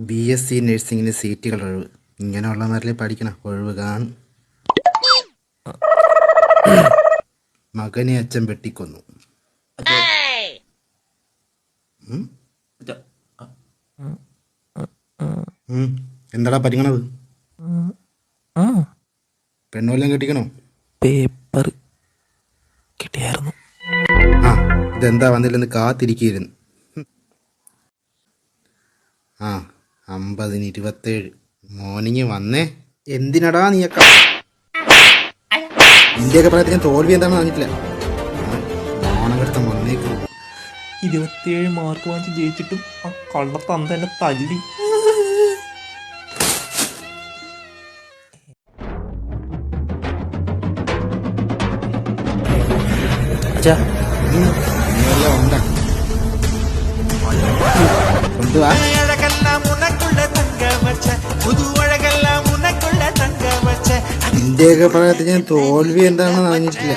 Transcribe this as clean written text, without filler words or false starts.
BSc നഴ്സിംഗിന് സീറ്റുകൾ ഒഴിവ്. ഇങ്ങനെയുള്ളവരിൽ പഠിക്കണം. ഒഴിവ് കാണും. മകനെ അച്ഛൻ വെട്ടിക്കൊന്നു. എന്താടാ പരിങ്ങണത്? പെണ്ണുവെല്ലാം കെട്ടിക്കണോ? പേപ്പർ കിട്ടിയായിരുന്നു. ആ, ഇതെന്താ വന്നില്ലെന്ന് കാത്തിരിക്കുന്നു. 50-27 മോർണിംഗ് വന്നേ. എന്തിനടാ നീയൊക്കെ? ഇന്ത്യയൊക്കെ പ്രായത്തിൽ തോൽവി എന്താണെന്ന് അറിഞ്ഞിട്ടില്ല. ഓണം എടുത്ത വന്നേക്കും. 27 മാർക്ക് വാങ്ങിച്ച് ജയിച്ചിട്ടും ആ കള്ളത്തന്ത എന്നെ തല്ലി. കൊണ്ടുവാ. ഇന്ത്യയൊക്കെ പ്രായത്തിൽ ഞാൻ തോൽവി എന്താണെന്ന് അറിഞ്ഞിട്ടില്ല.